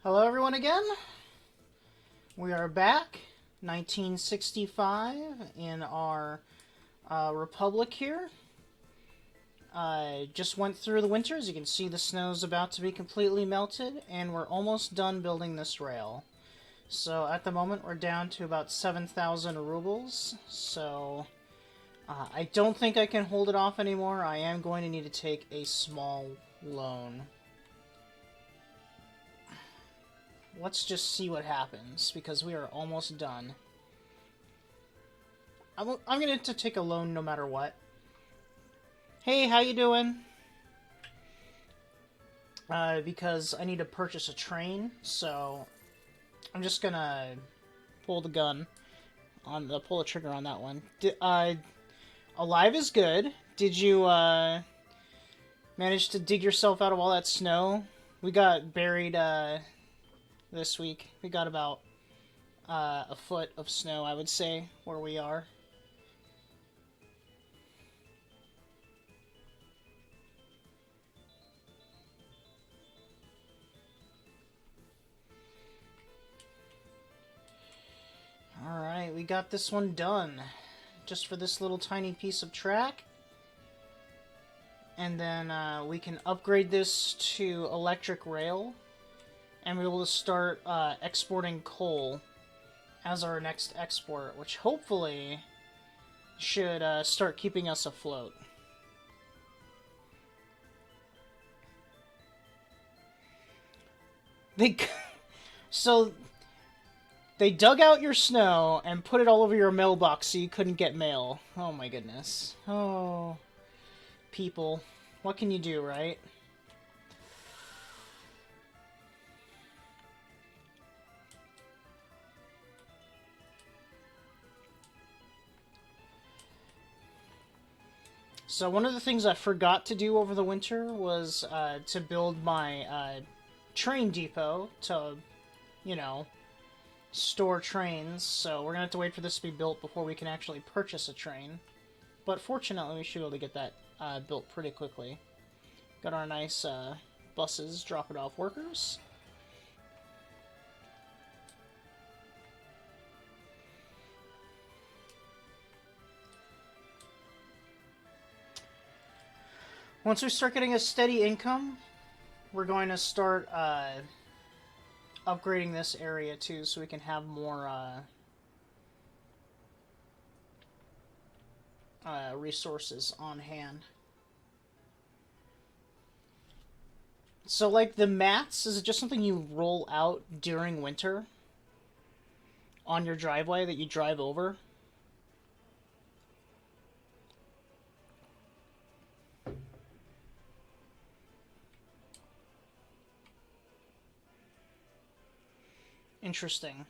Hello everyone again. We are back, 1965, in our republic here. Just went through the winter. As you can see, the snow's about to be completely melted, and we're almost done building this rail. So at the moment, we're down to about 7,000 rubles, so I don't think I can hold it off anymore. I am going to need to take a small loan. Let's just see what happens, because we are almost done. I'm going to take a loan no matter what. Hey, how you doing? Because I need to purchase a train, so I'm just gonna pull the gun on the pull the trigger on that one. Alive is good. Did you manage to dig yourself out of all that snow? We got buried this week. We got about a foot of snow, I would say, where we are. Alright, we got this one done. Just for this little tiny piece of track. And then we can upgrade this to electric rail. And we will start exporting coal as our next export, which hopefully should start keeping us afloat. So they dug out your snow and put it all over your mailbox so you couldn't get mail. Oh my goodness. Oh, people. What can you do, right? So one of the things I forgot to do over the winter was to build my train depot to, you know, store trains. So we're going to have to wait for this to be built before we can actually purchase a train. But fortunately, we should be able to get that built pretty quickly. Got our nice buses dropping off workers. Once we start getting a steady income, we're going to start upgrading this area too, so we can have more resources on hand. So, like, the mats, is it just something you roll out during winter on your driveway that you drive over? Interesting.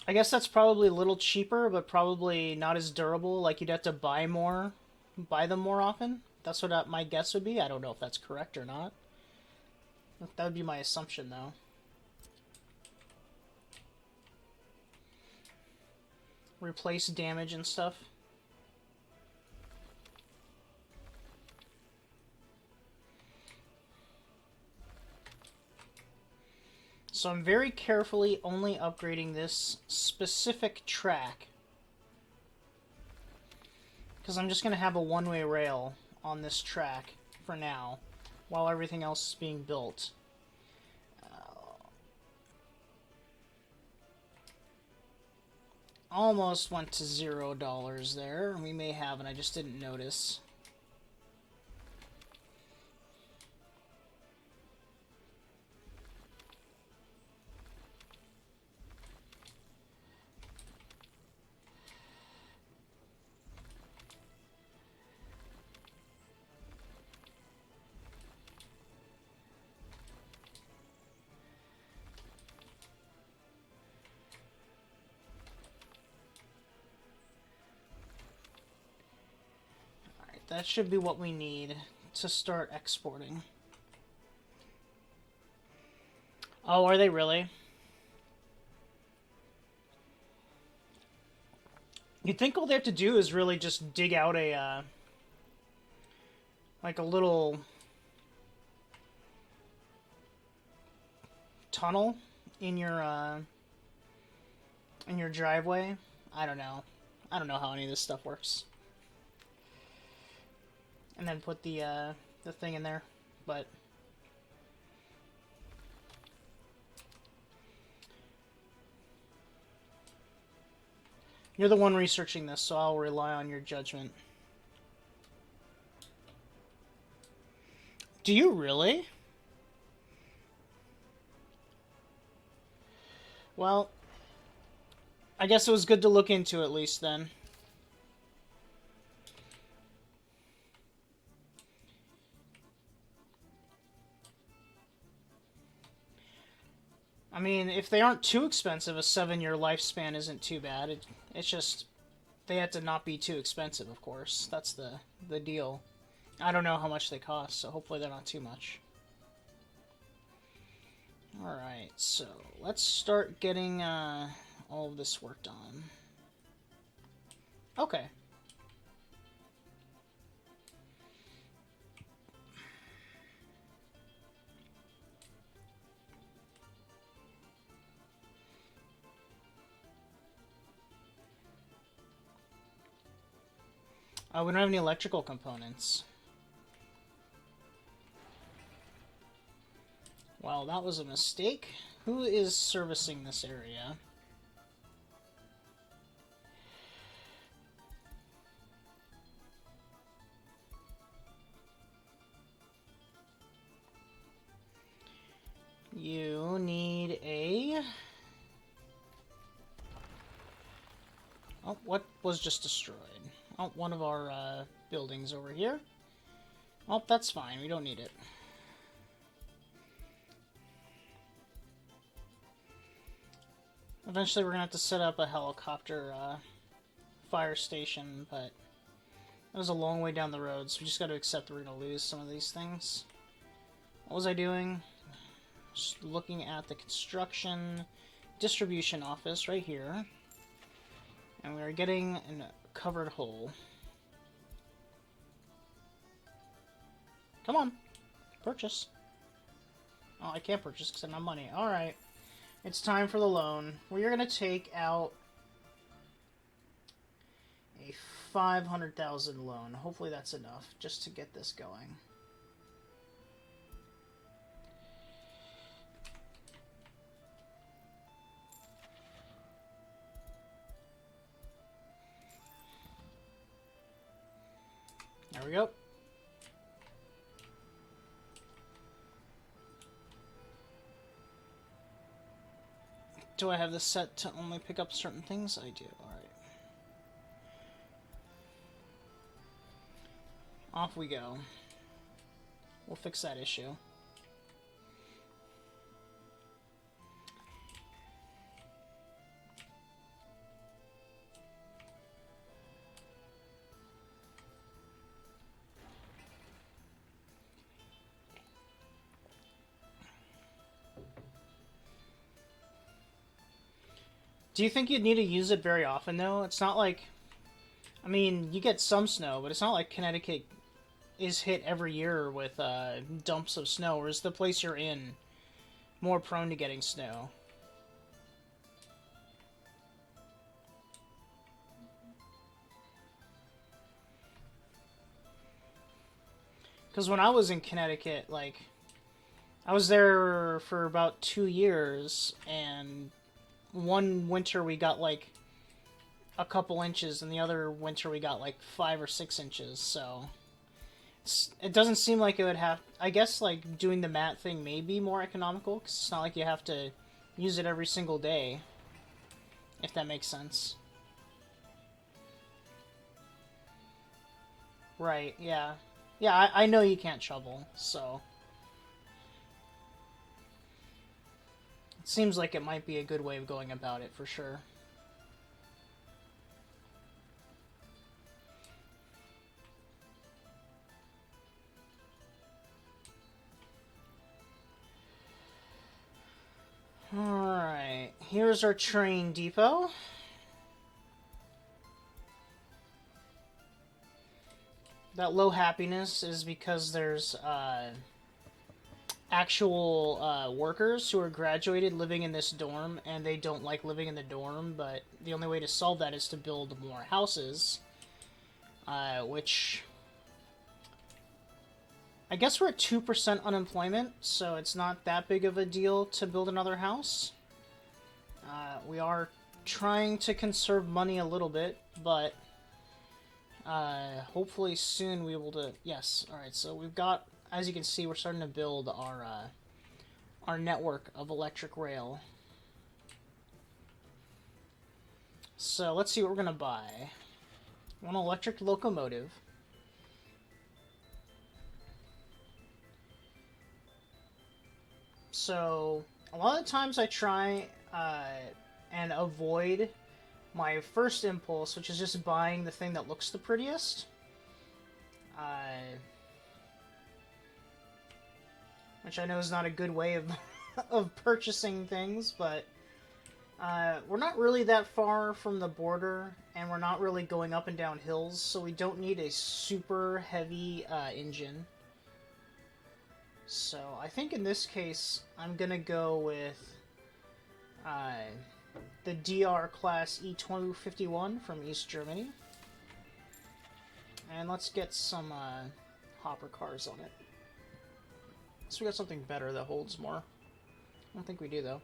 I guess that's probably a little cheaper, but probably not as durable. Like, you'd have to buy them more often. That's what my guess would be. I don't know if that's correct or not. That would be my assumption, though. Replace damage and stuff. So I'm very carefully only upgrading this specific track, because I'm just going to have a one-way rail on this track for now, while everything else is being built. Almost went to $0 there. We may have, and I just didn't notice. That should be what we need to start exporting. Oh, are they really? You'd think all they have to do is really just dig out a, like a little tunnel in your driveway. I don't know. I don't know how any of this stuff works. And then put the thing in there, but you're the one researching this, so I'll rely on your judgment. Do you really? Well, I guess it was good to look into at least then. I mean, if they aren't too expensive, a 7-year lifespan isn't too bad. It's just they have to not be too expensive, of course. That's the deal. I don't know how much they cost, so hopefully they're not too much. Alright, so let's start getting all of this worked on. Okay. We don't have any electrical components. Well, that was a mistake. Who is servicing this area? You need a... Oh, what was just destroyed? Oh, one of our buildings over here. Oh, that's fine. We don't need it. Eventually we're going to have to set up a helicopter fire station, but that was a long way down the road, so we just got to accept that we're going to lose some of these things. What was I doing? Just looking at the construction distribution office right here. And we are getting a covered hole. Come on. Purchase. Oh, I can't purchase because I don't have money. Alright. It's time for the loan. We are going to take out a 500,000 loan. Hopefully that's enough just to get this going. There we go. Do I have this set to only pick up certain things? I do. Alright. Off we go. We'll fix that issue. Do you think you'd need to use it very often, though? It's not like... I mean, you get some snow, but it's not like Connecticut is hit every year with dumps of snow, or is the place you're in more prone to getting snow? Because when I was in Connecticut, like, I was there for about 2 years, and one winter we got like a couple inches, and the other winter we got like 5 or 6 inches, so it doesn't seem like it would have... I guess like doing the mat thing may be more economical, because it's not like you have to use it every single day, if that makes sense. Right, yeah. Yeah, I know you can't shovel, so... It seems like it might be a good way of going about it, for sure. Alright, here's our train depot. That low happiness is because there's actual workers who are graduated living in this dorm, and they don't like living in the dorm, but the only way to solve that is to build more houses, which I guess we're at 2% unemployment, so it's not that big of a deal to build another house. We are trying to conserve money a little bit, but hopefully soon we will to... Yes, alright, so we've got, as you can see, we're starting to build our network of electric rail. So let's see what we're going to buy. One electric locomotive. So a lot of times I try and avoid my first impulse, which is just buying the thing that looks the prettiest. Which I know is not a good way of of purchasing things, but we're not really that far from the border, and we're not really going up and down hills, so we don't need a super heavy engine. So I think in this case, I'm gonna go with the DR class E251 from East Germany. And let's get some hopper cars on it. So we got something better that holds more. I don't think we do, though.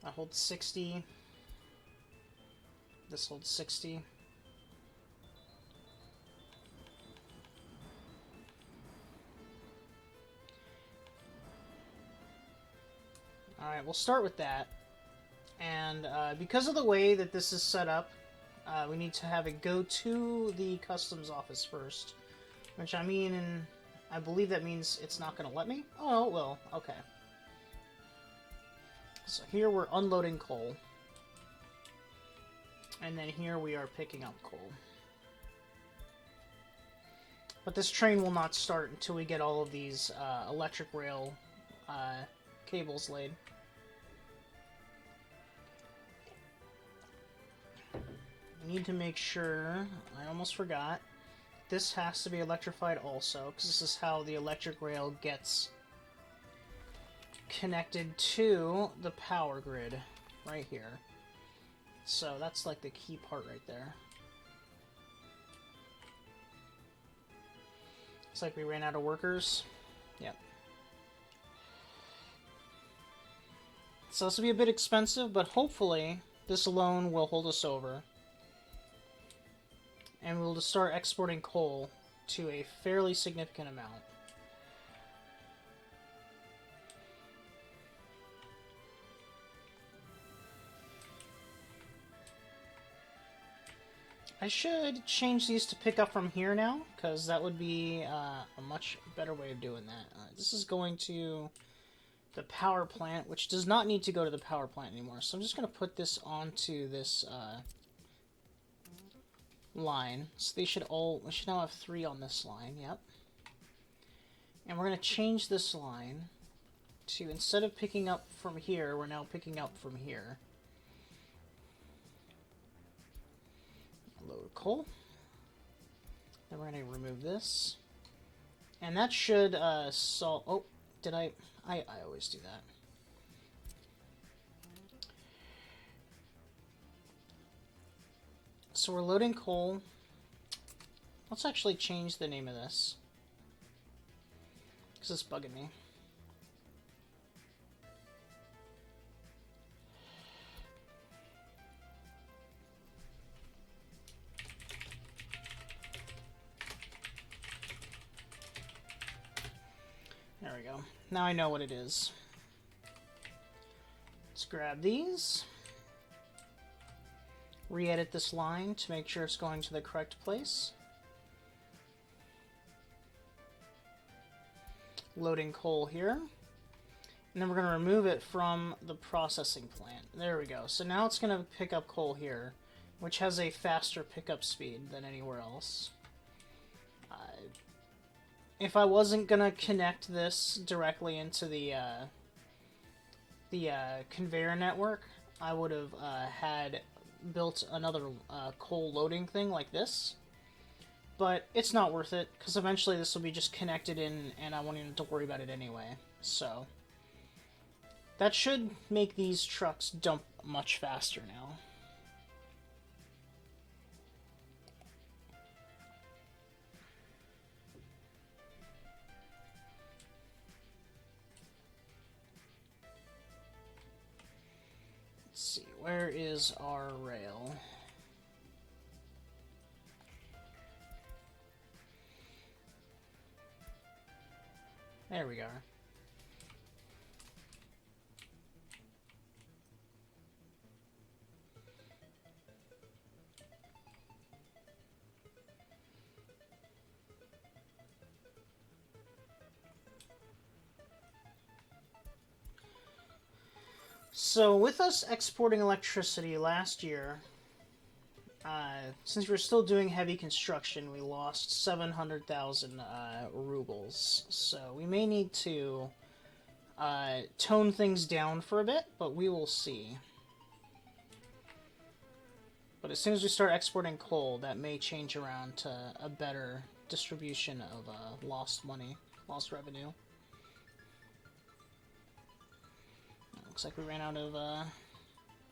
That holds 60. This holds 60. Alright, we'll start with that. And because of the way that this is set up, we need to have it go to the customs office first. Which I mean, I believe that means it's not going to let me? Oh, it will. Okay. So here we're unloading coal. And then here we are picking up coal. But this train will not start until we get all of these electric rail cables laid. I need to make sure, I almost forgot, this has to be electrified also, because this is how the electric rail gets connected to the power grid, right here. So that's like the key part right there. Looks like we ran out of workers. Yep. So this will be a bit expensive, but hopefully this alone will hold us over. And we'll just start exporting coal to a fairly significant amount. I should change these to pick up from here now, because that would be a much better way of doing that. This is going to the power plant, which does not need to go to the power plant anymore. So I'm just going to put this onto this line. So they should we should now have 3 on this line, yep. And we're going to change this line to, instead of picking up from here, we're now picking up from here. Load coal. Then we're going to remove this. And that should solve... Oh, did I always do that. So we're loading coal. Let's actually change the name of this, because it's bugging me. There we go. Now I know what it is. Let's grab these. Re-edit this line to make sure it's going to the correct place. Loading coal here. And then we're going to remove it from the processing plant. There we go. So now it's going to pick up coal here, which has a faster pickup speed than anywhere else. If I wasn't going to connect this directly into the conveyor network, I would have built another coal loading thing like this, But it's not worth it, because eventually this will be just connected in, and I won't even have to worry about it anyway. So, that should make these trucks dump much faster now. Let's see, where is our rail? There we go. So, with us exporting electricity last year, since we're still doing heavy construction, we lost 700,000 rubles. So, we may need to tone things down for a bit, but we will see. But as soon as we start exporting coal, that may change around to a better distribution of lost money, lost revenue. Looks like we ran out of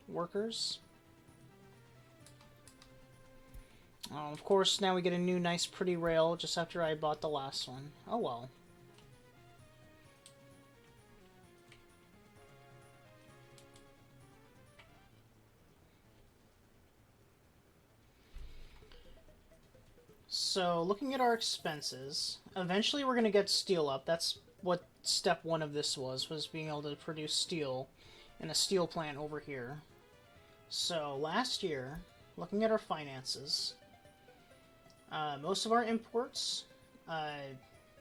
workers. Of course, now we get a new nice pretty rail just after I bought the last one. Oh well. So, looking at our expenses, eventually we're going to get steel up. That's what step one of this was being able to produce steel in a steel plant over here. So, last year, looking at our finances, most of our imports,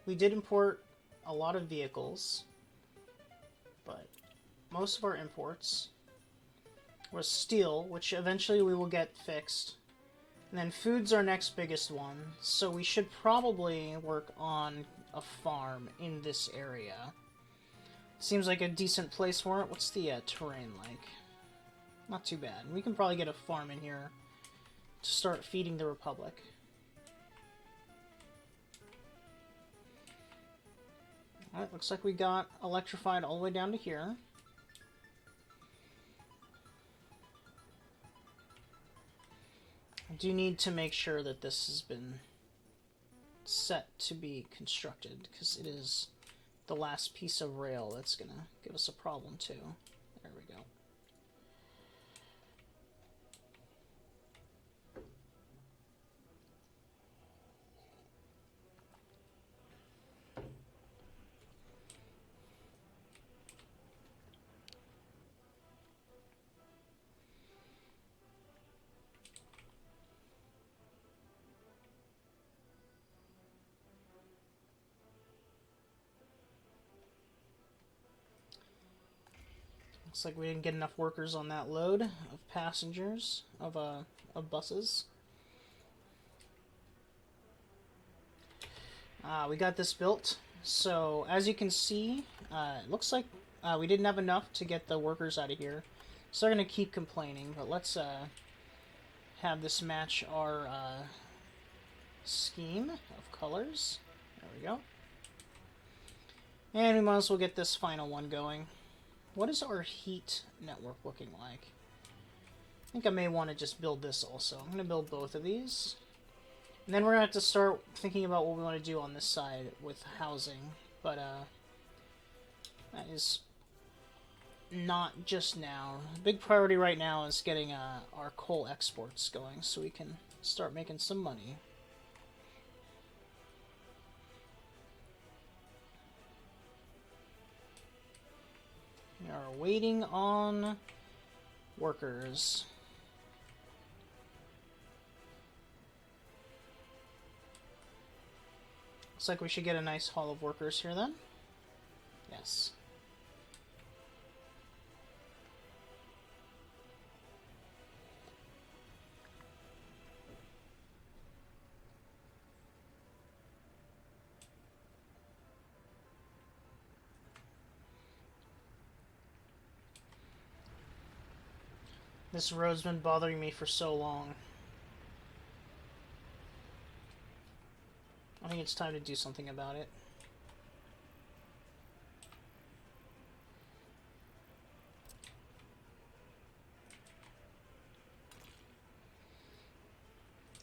we did import a lot of vehicles, but most of our imports was steel, which eventually we will get fixed. And then food's our next biggest one, so we should probably work on a farm in this area. Seems like a decent place for it. What's the terrain like? Not too bad. We can probably get a farm in here to start feeding the Republic. Alright, looks like we got electrified all the way down to here. I do need to make sure that this has been set to be constructed, because it is the last piece of rail that's going to give us a problem too. There we go. Looks like we didn't get enough workers on that load of passengers, of buses. We got this built. So, as you can see, it looks like we didn't have enough to get the workers out of here. So they're going to keep complaining, but let's have this match our scheme of colors. There we go. And we might as well get this final one going. What is our heat network looking like? I think I may want to just build this also. I'm going to build both of these. And then we're going to have to start thinking about what we want to do on this side with housing. But that is not just now. The big priority right now is getting our coal exports going so we can start making some money. We are waiting on workers. Looks like we should get a nice haul of workers here then. Yes. This road's been bothering me for so long. I think it's time to do something about it.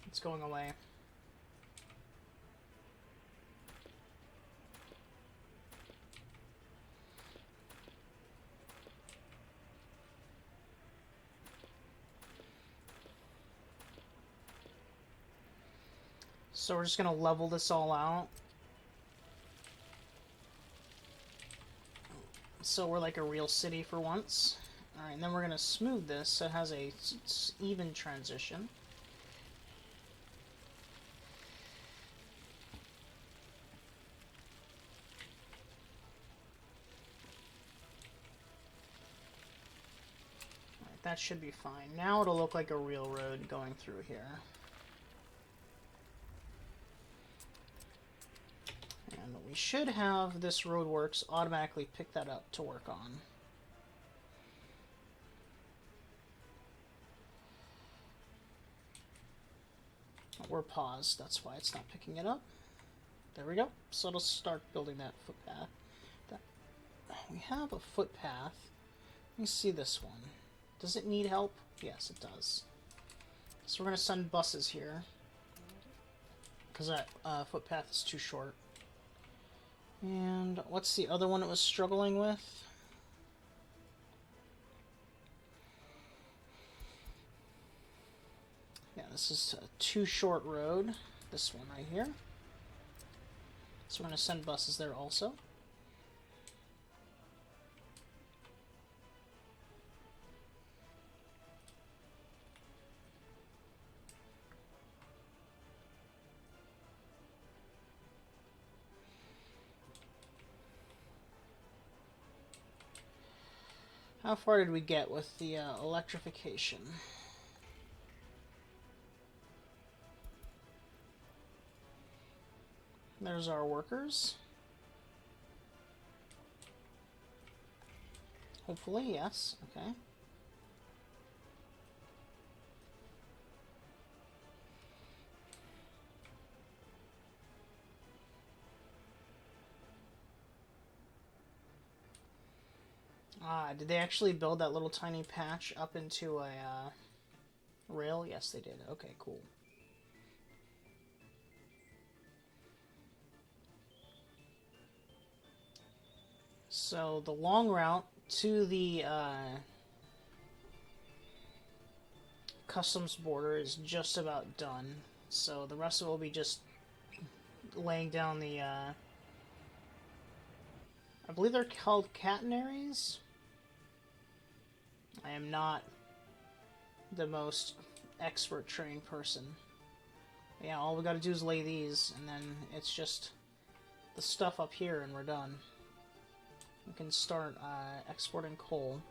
It's going away. So we're just gonna level this all out. So we're like a real city for once. Alright, and then we're gonna smooth this so it has a even transition. Alright, that should be fine. Now it'll look like a real road going through here. And we should have this roadworks automatically pick that up to work on. We're paused, that's why it's not picking it up. There we go. So it'll start building that footpath. We have a footpath. Let me see this one. Does it need help? Yes, it does. So we're going to send buses here. Because that footpath is too short. And what's the other one it was struggling with? Yeah, this is a too short road. This one right here. So we're going to send buses there also. How far did we get with the electrification? There's our workers. Hopefully, yes. Okay. Ah, did they actually build that little tiny patch up into a rail? Yes, they did. Okay, cool. So the long route to the customs border is just about done. So the rest of it will be just laying down the I believe they're called catenaries. I am not the most expert trained person. Yeah, all we gotta do is lay these, and then it's just the stuff up here, and we're done. We can start exporting coal.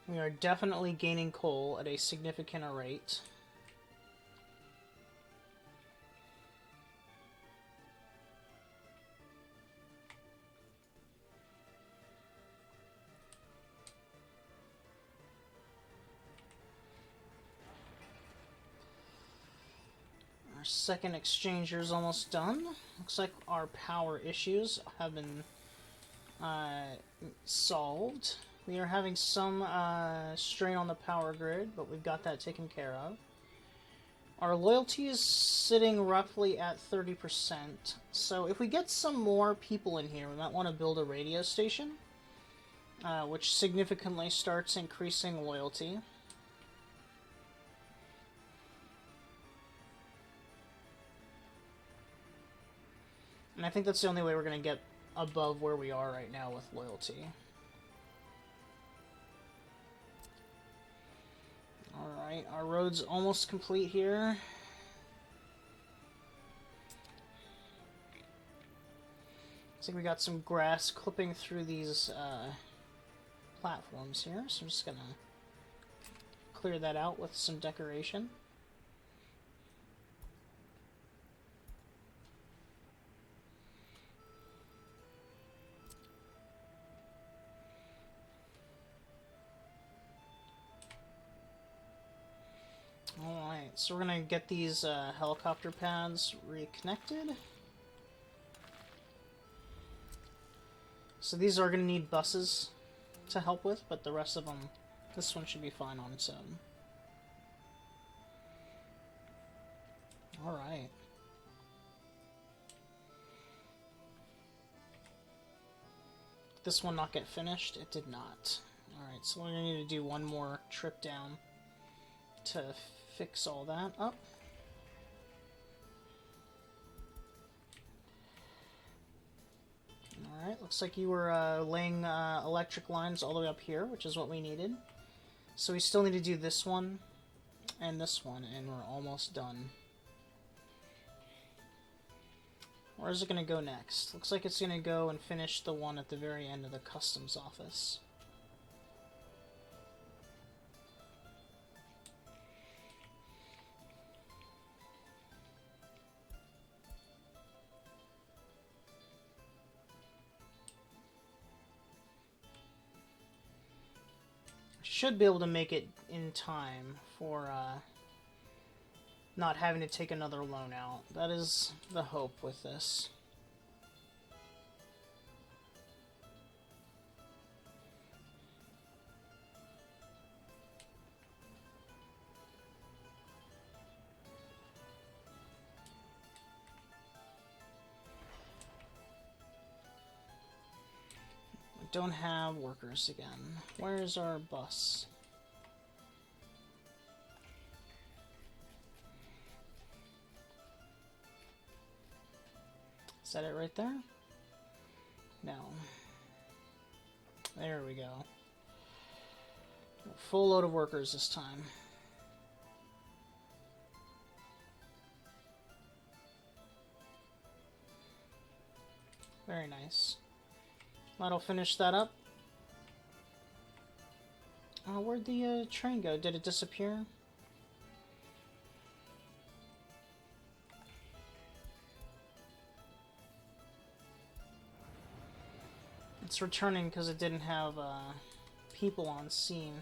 We are definitely gaining coal at a significant rate. Our second exchanger is almost done. Looks like our power issues have been solved. We are having some strain on the power grid, but we've got that taken care of. Our loyalty is sitting roughly at 30%, so if we get some more people in here, we might want to build a radio station, which significantly starts increasing loyalty. And I think that's the only way we're going to get above where we are right now with loyalty. Alright, our road's almost complete here. Looks like we got some grass clipping through these platforms here, so I'm just gonna clear that out with some decoration. so we're gonna get these helicopter pads reconnected. So these are gonna need buses to help with, but the rest of them, this one should be fine on its own. Alright. Did this one not get finished? It did not. Alright, so we're gonna need to do one more trip down to fix all that up. Alright, looks like you were laying electric lines all the way up here, which is what we needed. So we still need to do this one and this one, and we're almost done. Where is it going to go next? Looks like it's going to go and finish the one at the very end of the customs office. Should be able to make it in time for not having to take another loan out. That is the hope with this. We don't have workers again. Where's our bus? Is that it right there? No. There we go. Full load of workers this time. Very nice. That'll finish that up. Where'd the train go? Did it disappear? It's returning because it didn't have people on scene.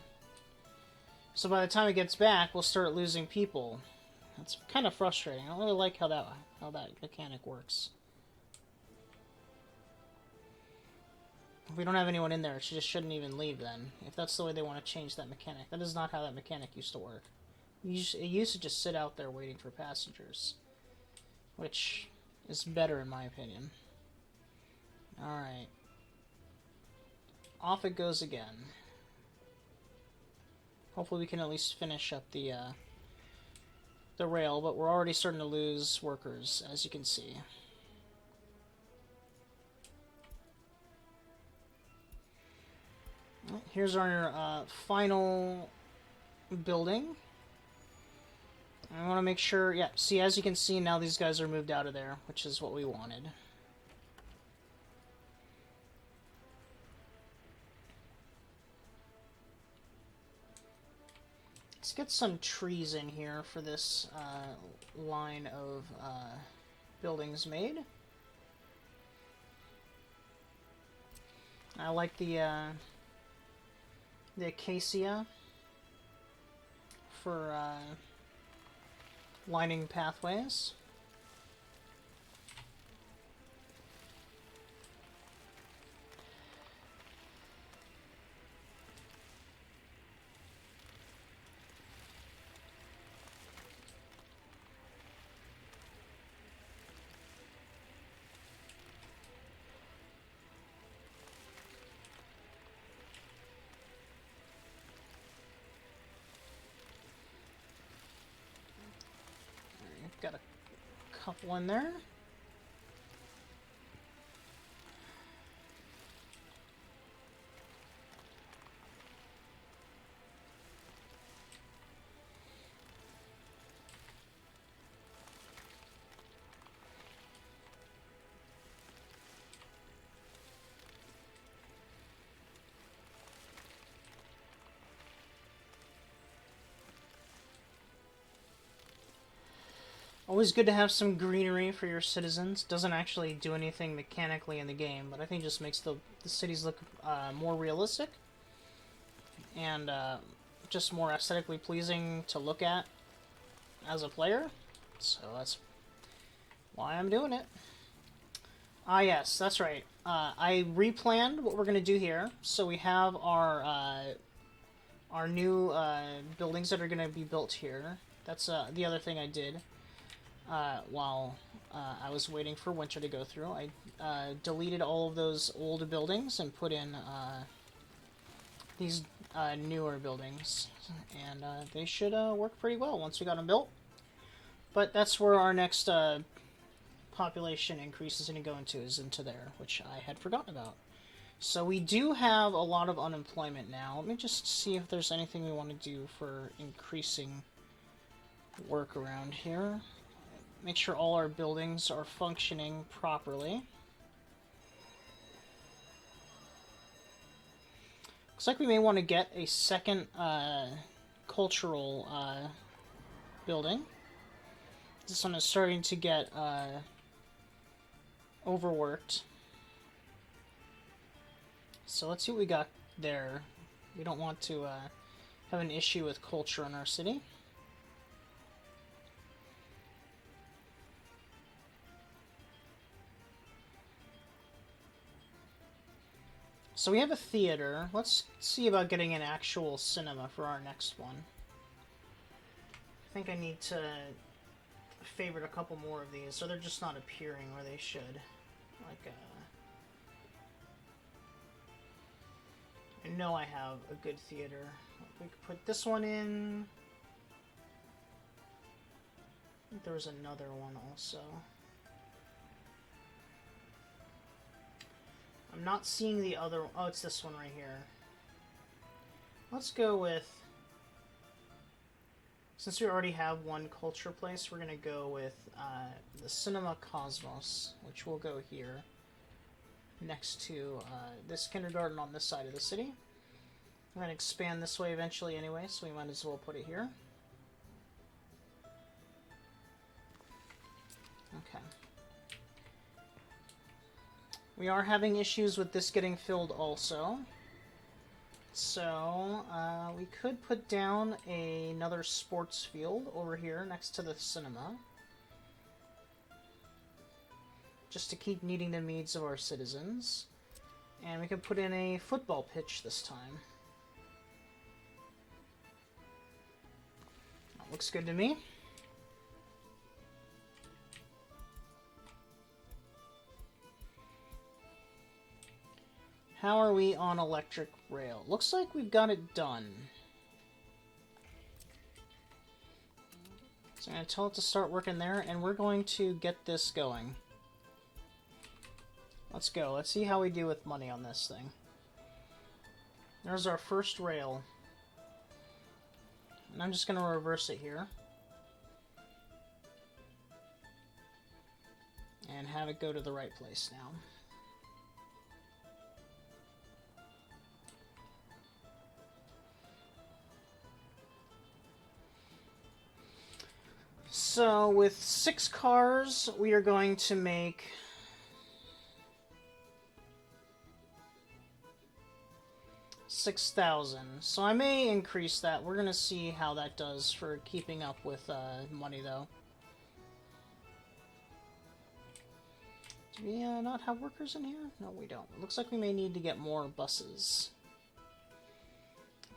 So by the time it gets back, we'll start losing people. That's kind of frustrating. I don't really like how that mechanic works. If we don't have anyone in there, she just shouldn't even leave then. If that's the way they want to change that mechanic. That is not how that mechanic used to work. It used to just sit out there waiting for passengers. Which is better in my opinion. Alright. Off it goes again. Hopefully we can at least finish up the rail, but we're already starting to lose workers, as you can see. Well, here's our final building. I want to make sure, yeah, see, as you can see, now these guys are moved out of there, which is what we wanted. Let's get some trees in here for this line of buildings made. I like the acacia for lining pathways. Got a couple in there. Always good to have some greenery for your citizens. Doesn't actually do anything mechanically in the game, but I think it just makes the cities look more realistic and just more aesthetically pleasing to look at. as a player, so that's why I'm doing it. Ah, yes, that's right. I replanned what we're going to do here, so we have our new buildings that are going to be built here. That's the other thing I did while I was waiting for winter to go through. I deleted all of those old buildings and put in these newer buildings, and they should work pretty well once we got them built. But that's where our next population increase is going to go into, is into there, which I had forgotten about. So we do have a lot of unemployment now. Let me just see if there's anything we want to do for increasing work around here. Make sure all our buildings are functioning properly. Looks like we may want to get a second cultural building. This one is starting to get overworked. So let's see what we got there. We don't want to have an issue with culture in our city. So we have a theater. Let's see about getting an actual cinema for our next one. I think I need to favorite a couple more of these, so they're just not appearing where they should. Like, I know I have a good theater. We could put this one in. I think there was another one also. I'm not seeing the other. Oh, it's this one right here. Let's go with. Since we already have one culture place, we're going to go with the Cinema Cosmos, which will go here next to this kindergarten on this side of the city. We're going to expand this way eventually anyway, so we might as well put it here. Okay. We are having issues with this getting filled also. So, we could put down another sports field over here next to the cinema. Just to keep meeting the needs of our citizens. And we could put in a football pitch this time. That looks good to me. How are we on electric rail? Looks like we've got it done. So I'm going to tell it to start working there, and we're going to get this going. Let's go. Let's see how we do with money on this thing. There's our first rail. And I'm just going to reverse it here. And have it go to the right place now. So, with 6 cars, we are going to make 6,000. So I may increase that. We're going to see how that does for keeping up with money, though. Do we not have workers in here? No, we don't. It looks like we may need to get more buses.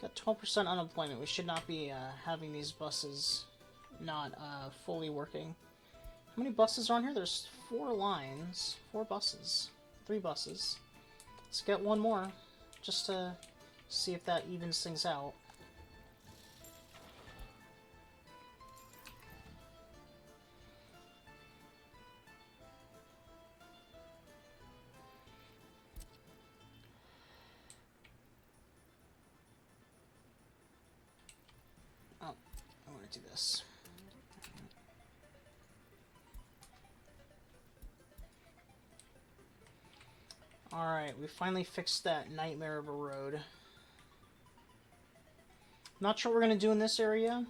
Got 12% unemployment. We should not be having these buses not fully working. How many buses are on here? There's 4 lines, 4 buses, 3 buses. Let's get one more, just to see if that evens things out. Oh, I want to do this. Alright, we finally fixed that nightmare of a road. Not sure what we're going to do in this area.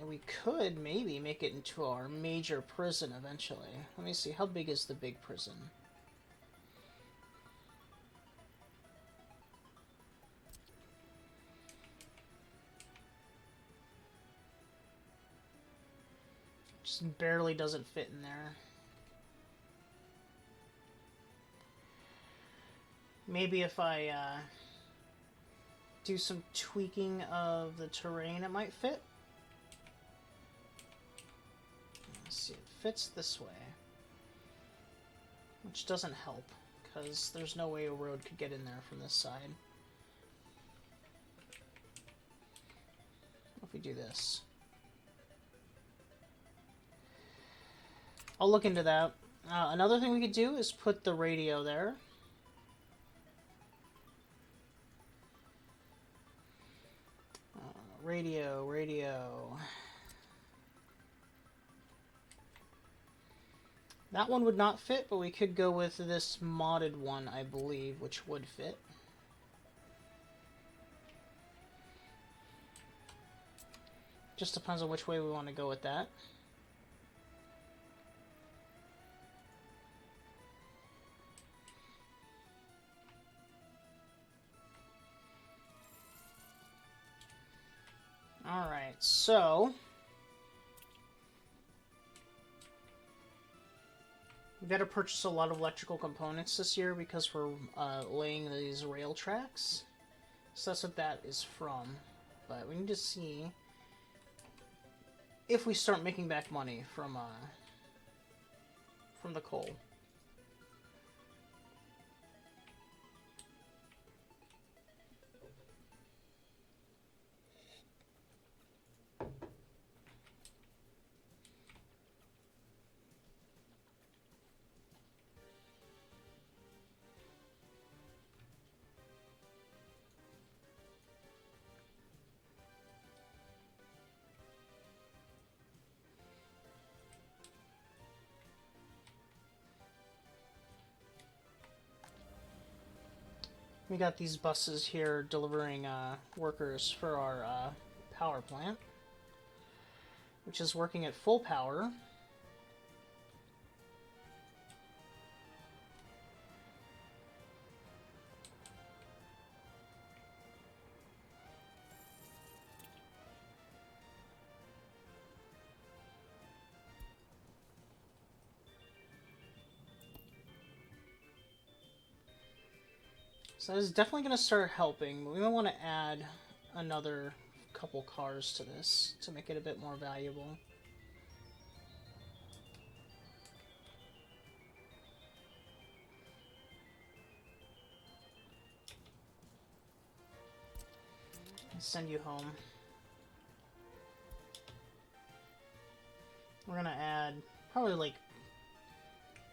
And we could maybe make it into our major prison eventually. Let me see, how big is the big prison? Just barely doesn't fit in there. Maybe if I do some tweaking of the terrain, it might fit. Let's see, it fits this way. Which doesn't help, because there's no way a road could get in there from this side. If we do this. I'll look into that. Another thing we could do is put the radio there. Radio. That one would not fit, but we could go with this modded one, I believe, which would fit. Just depends on which way we want to go with that. Alright, so we've got to purchase a lot of electrical components this year because we're laying these rail tracks. So that's what that is from. But we need to see if we start making back money from the coal. We got these buses here delivering workers for our power plant, which is working at full power. So that is definitely going to start helping, but we might want to add another couple cars to this to make it a bit more valuable. Send you home. We're going to add, probably like,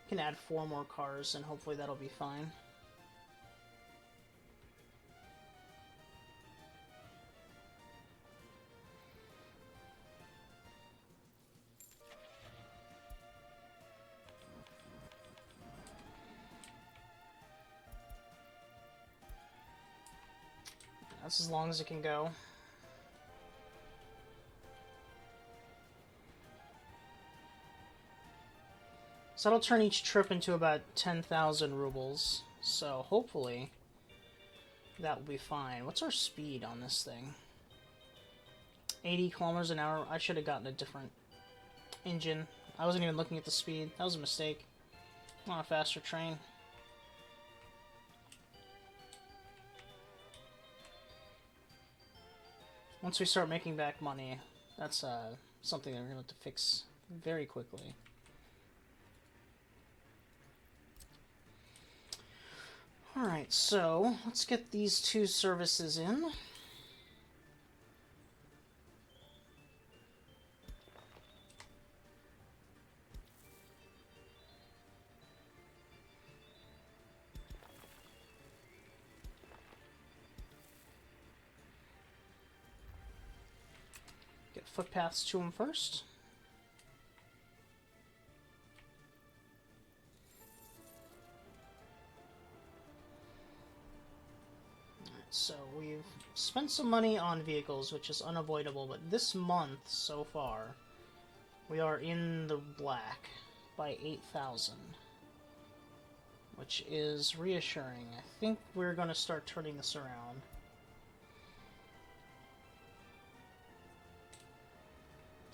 can add 4 more cars and hopefully that'll be fine. That's as long as it can go. So that'll turn each trip into about 10,000 rubles. So hopefully that will be fine. What's our speed on this thing? 80 kilometers an hour. I should have gotten a different engine. I wasn't even looking at the speed. That was a mistake. I want a faster train. Once we start making back money, that's something that we're going to have to fix very quickly. Alright, so let's get these 2 services in. Get footpaths to them first. So we've spent some money on vehicles, which is unavoidable, but this month so far, we are in the black by 8,000, which is reassuring. I think we're going to start turning this around.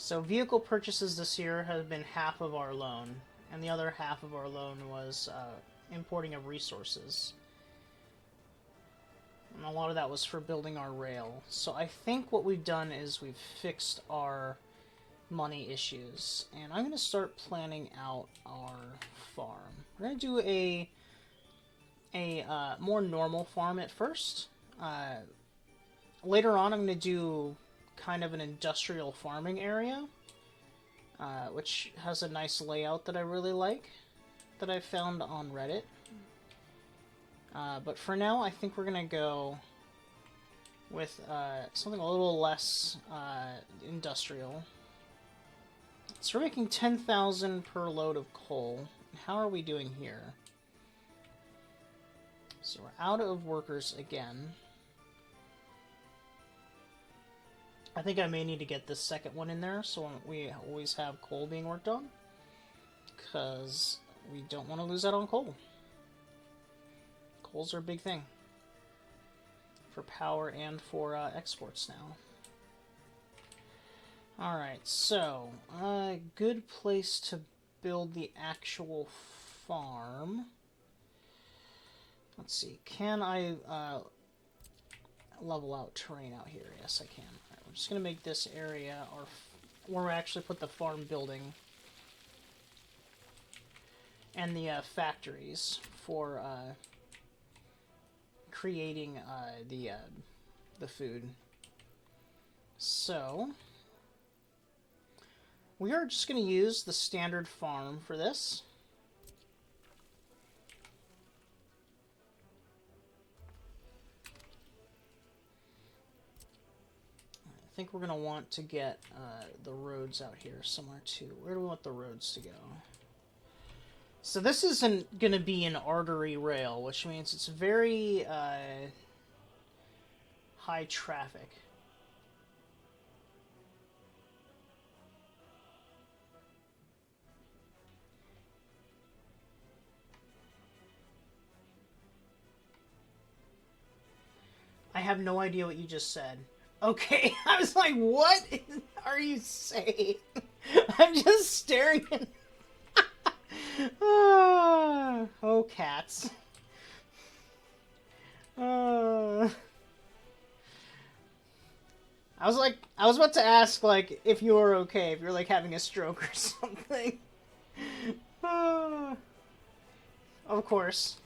So vehicle purchases this year have been half of our loan, and the other half of our loan was importing of resources. And a lot of that was for building our rail. So I think what we've done is we've fixed our money issues. And I'm going to start planning out our farm. We're going to do a more normal farm at first. Later on, I'm going to do kind of an industrial farming area, which has a nice layout that I really like, that I found on Reddit. But for now, I think we're going to go with something a little less industrial. So we're making 10,000 per load of coal. How are we doing here? So we're out of workers again. I think I may need to get this second one in there so we always have coal being worked on, because we don't want to lose out on coal. Coals are a big thing for power and for exports now. Alright, so a good place to build the actual farm. Let's see, can I level out terrain out here? Yes, I can. Alright, we're just going to make this area where we actually put the farm building and the factories for creating the food. So we are just going to use the standard farm for this. I think we're going to want to get the roads out here somewhere too. Where do we want the roads to go? So this isn't going to be an artery rail, which means it's very high traffic. I have no idea what you just said. Okay, I was like, what are you saying? I'm just staring at... oh, cats. I was about to ask, like, if you were okay, if you're, like, having a stroke or something. Of course.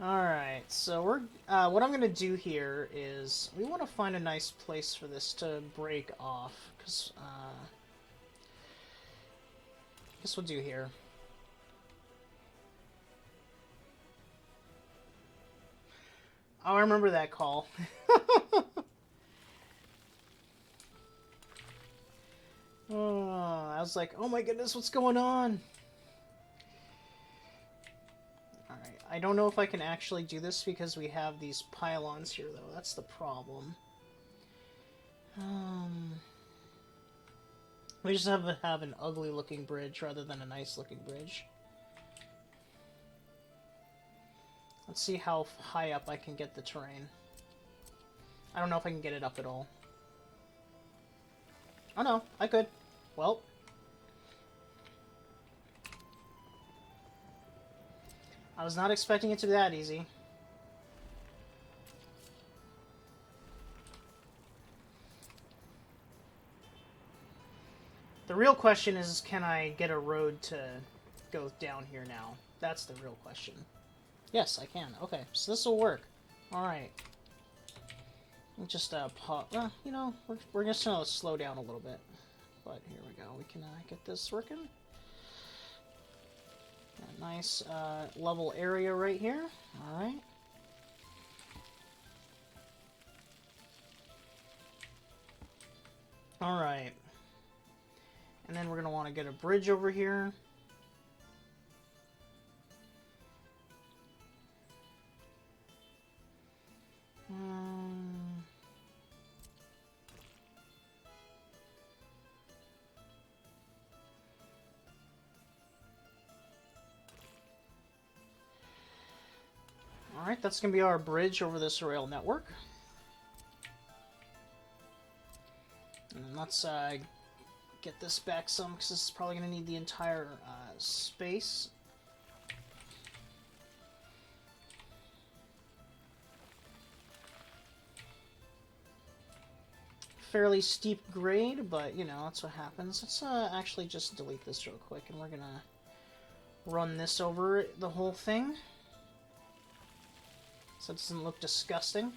Alright, so we're, what I'm gonna do here is, we want to find a nice place for this to break off, because, I guess we'll do here. Oh, I remember that call. Oh, I was like, oh my goodness, what's going on? Alright, I don't know if I can actually do this because we have these pylons here, though. That's the problem. We just have to have an ugly-looking bridge rather than a nice-looking bridge. Let's see how high up I can get the terrain. I don't know if I can get it up at all. Oh no, I could. Well. I was not expecting it to be that easy. The real question is, can I get a road to go down here now? That's the real question. Yes, I can. Okay, so this will work. Alright. Just, well, you know, we're just gonna slow down a little bit. But here we go. We can get this working. A nice, level area right here. Alright. Alright. And then we're gonna want to get a bridge over here. Alright, that's going to be our bridge over this rail network. let's get this back some, because this is probably going to need the entire space. Fairly steep grade, but, you know, that's what happens. Let's actually just delete this real quick, and we're going to run this over the whole thing, so it doesn't look disgusting.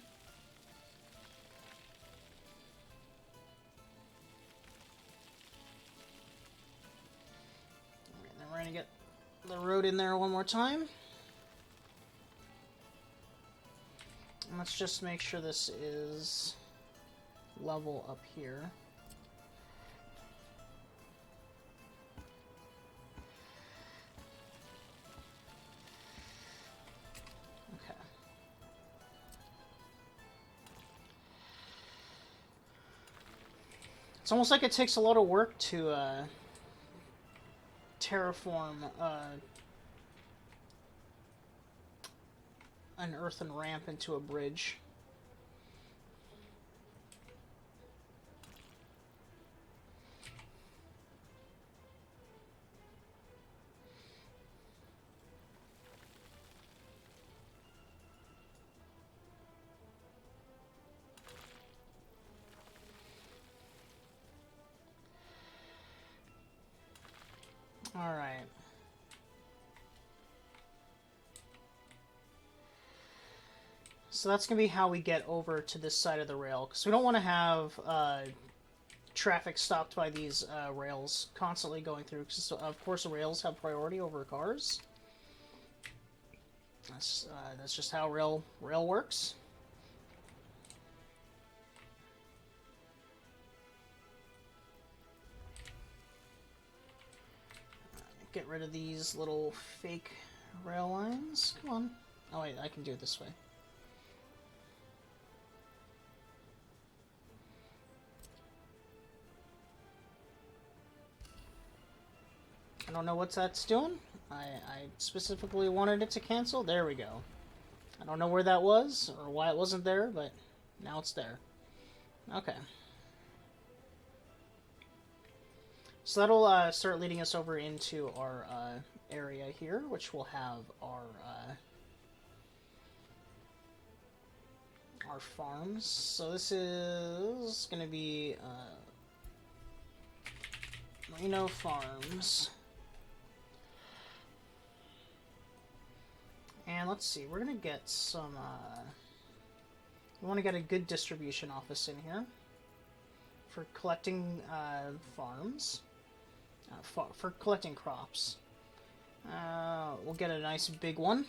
Alright, then we're going to get the road in there one more time. And let's just make sure this is level up here. Okay. It's almost like it takes a lot of work to terraform an earthen ramp into a bridge. Alright. So that's going to be how we get over to this side of the rail, because we don't want to have traffic stopped by these rails constantly going through, because of course rails have priority over cars. That's just how rail works. Get rid of these little fake rail lines. Come on. Oh wait, I can do it this way. I don't know what that's doing. I specifically wanted it to cancel. There we go. I don't know where that was or why it wasn't there, but now it's there. Okay. So that'll start leading us over into our area here, which will have our farms. So this is going to be Reno Farms. And let's see, we're going to get some... we want to get a good distribution office in here for collecting farms. For collecting crops. We'll get a nice big one.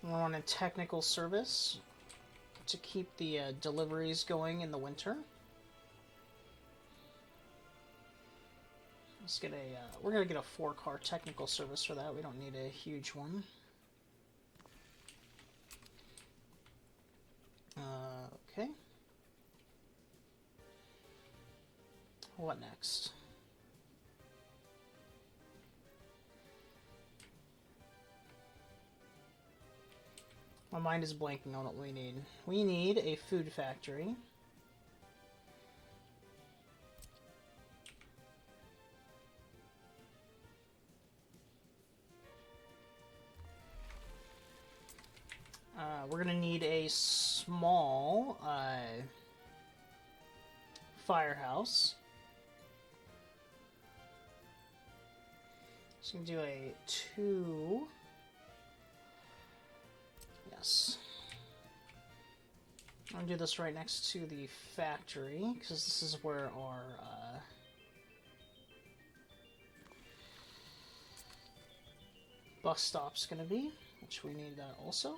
We want a technical service to keep the deliveries going in the winter. Let's get a. We're gonna get a 4-car technical service for that. We don't need a huge one. Okay. What next? My mind is blanking on what we need. We need a food factory. We're going to need a small firehouse. So we can do a 2. Yes. I'm going to do this right next to the factory, because this is where our bus stop's going to be, which we need that also.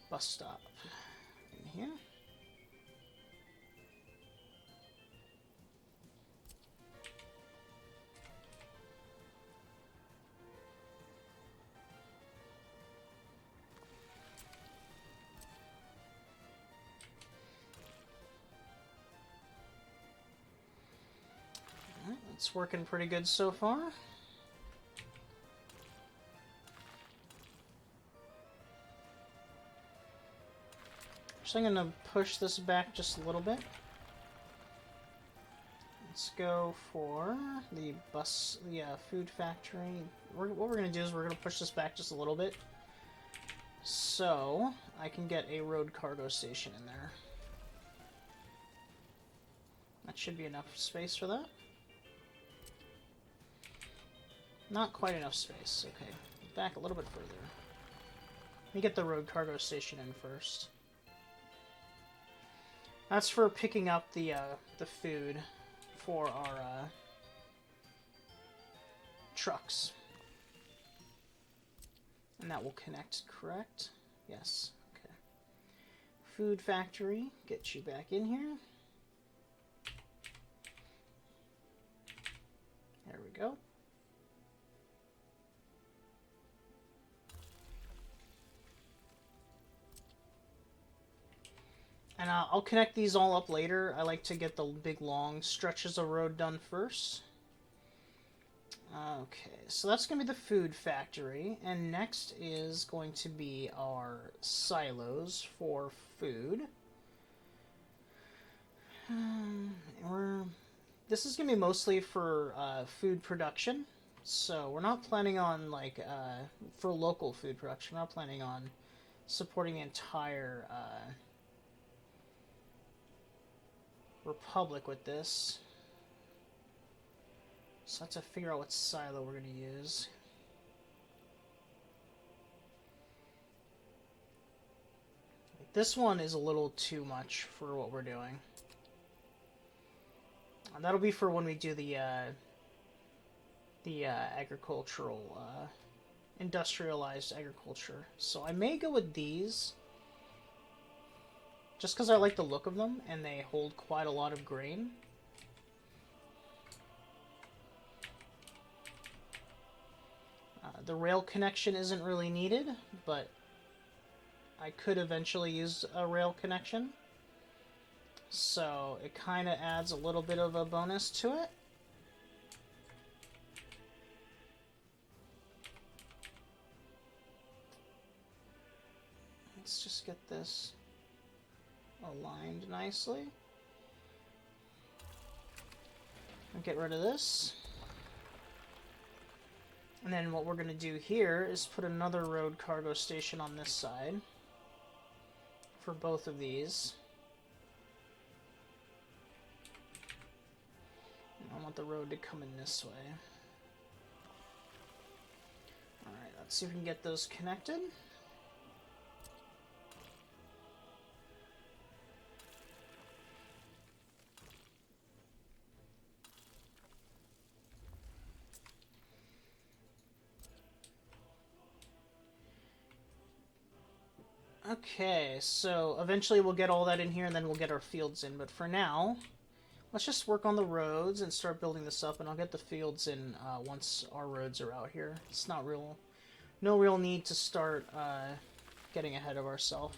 Bus stop in here. Alright, it's working pretty good so far. So I'm gonna push this back just a little bit. Let's go for the food factory. What we're gonna do is we're gonna push this back just a little bit, so I can get a road cargo station in there. That should be enough space for that. Not quite enough space. Okay, back a little bit further. Let me get the road cargo station in first. That's for picking up the food for our trucks. And that will connect, correct? Yes, okay. Food factory, get you back in here. There we go. And I'll connect these all up later. I like to get the big long stretches of road done first. Okay, so that's going to be the food factory. And next is going to be our silos for food. This is going to be mostly for food production. So we're not planning on, like, for local food production, we're not planning on supporting the entire Republic with this. So I have to figure out what silo we're going to use. This one is a little too much for what we're doing. And that'll be for when we do the agricultural, industrialized agriculture. So I may go with these, just because I like the look of them, and they hold quite a lot of grain. The rail connection isn't really needed, but I could eventually use a rail connection. So it kind of adds a little bit of a bonus to it. Let's just get this aligned nicely. I'll get rid of this. And then what we're going to do here is put another road cargo station on this side for both of these. And I want the road to come in this way. Alright, let's see if we can get those connected. Okay, so eventually we'll get all that in here and then we'll get our fields in, but for now, let's just work on the roads and start building this up, and I'll get the fields in once our roads are out here. It's no real need to start getting ahead of ourselves.